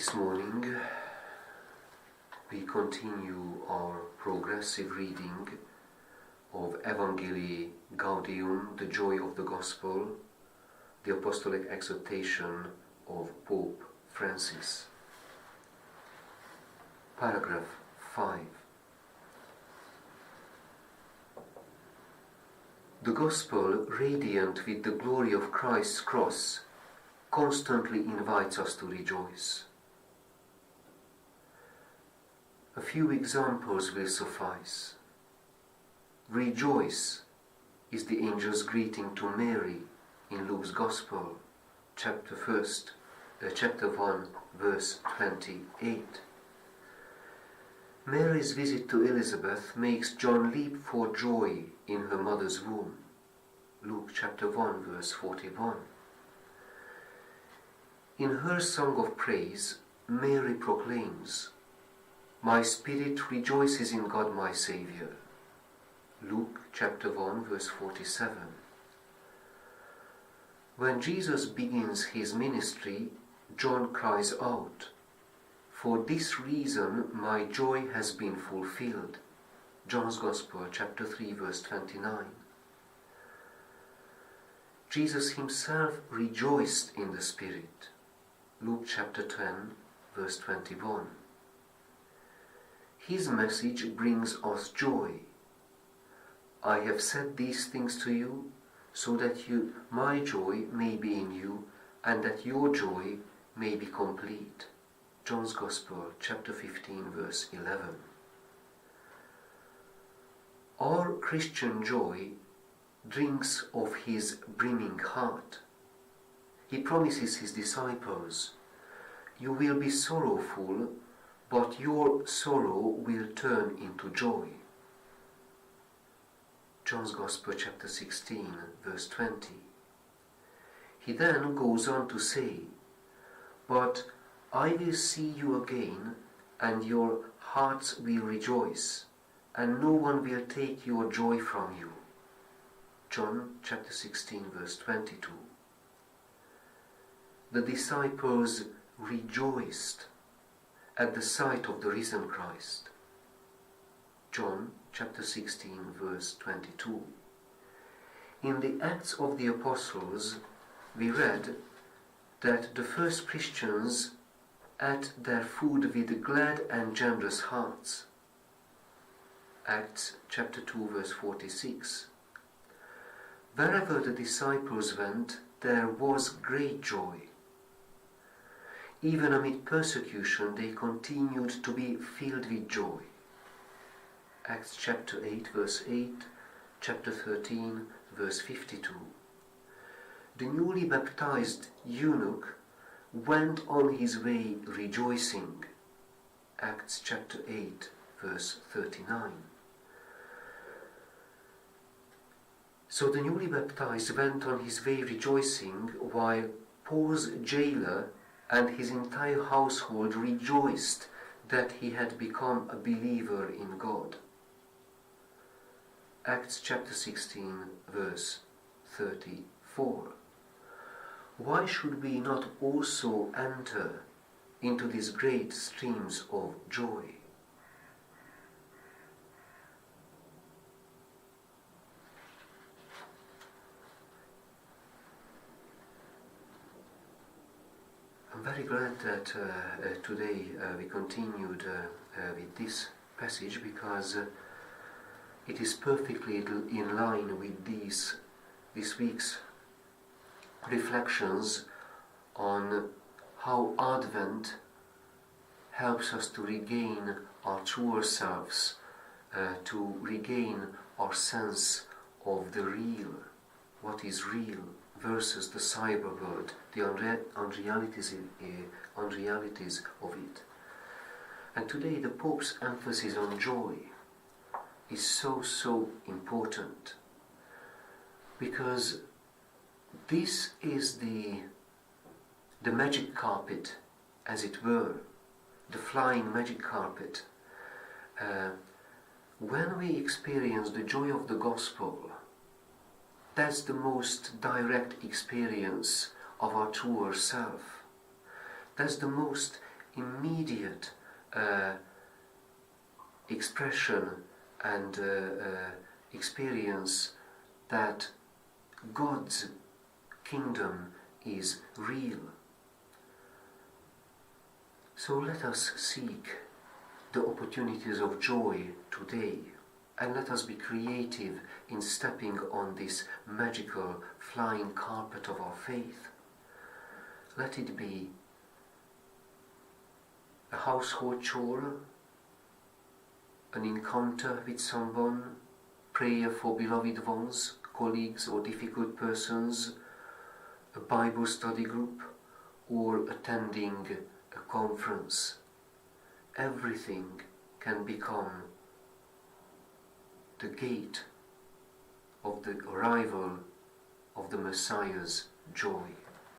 This morning we continue our progressive reading of Evangelii, Gaudium, the joy of the Gospel, the apostolic exhortation of Pope Francis. Paragraph 5. The Gospel, radiant with the glory of Christ's cross, constantly invites us to rejoice. A few examples will suffice. Rejoice is the angel's greeting to Mary in Luke's Gospel, chapter 1, verse 28. Mary's visit to Elizabeth makes John leap for joy in her mother's womb, Luke chapter 1, verse 41. In her song of praise, Mary proclaims, "My spirit rejoices in God my Saviour," Luke chapter 1, verse 47. When Jesus begins his ministry, John cries out, "For this reason my joy has been fulfilled," John's Gospel, chapter 3, verse 29. Jesus himself rejoiced in the Spirit, Luke chapter 10, verse 21. His message brings us joy. "I have said these things to you, so that my joy may be in you, and that your joy may be complete." John's Gospel, chapter 15, verse 11. Our Christian joy drinks of his brimming heart. He promises his disciples, "You will be sorrowful, but your sorrow will turn into joy." John's Gospel, chapter 16, verse 20. He then goes on to say, "But I will see you again, and your hearts will rejoice, and no one will take your joy from you." John chapter 16, verse 22. The disciples rejoiced at the sight of the risen Christ. John chapter 16, verse 22. In the Acts of the Apostles, we read that the first Christians ate their food with glad and generous hearts. Acts chapter 2, verse 46. Wherever the disciples went, there was great joy. Even amid persecution, they continued to be filled with joy. Acts chapter 8, verse 8, chapter 13, verse 52. The newly baptized eunuch went on his way rejoicing. Acts chapter 8, verse 39. So the newly baptized went on his way rejoicing, while Paul's jailer and his entire household rejoiced that he had become a believer in God. Acts chapter 16, verse 34. Why should we not also enter into these great streams of joy? I'm very glad that today we continued with this passage, because it is perfectly in line with this week's reflections on how Advent helps us to regain our truer selves, to regain our sense of the real, what is real, versus the cyber world, the unrealities of it. And today the Pope's emphasis on joy is so important, because this is the magic carpet, as it were, the flying magic carpet. When we experience the joy of the Gospel, that's the most direct experience of our truer self. That's the most immediate expression and experience that God's kingdom is real. So let us seek the opportunities of joy today, and let us be creative in stepping on this magical flying carpet of our faith. Let it be a household chore, an encounter with someone, prayer for beloved ones, colleagues or difficult persons, a Bible study group, or attending a conference. Everything can become the gate of the arrival of the Messiah's joy.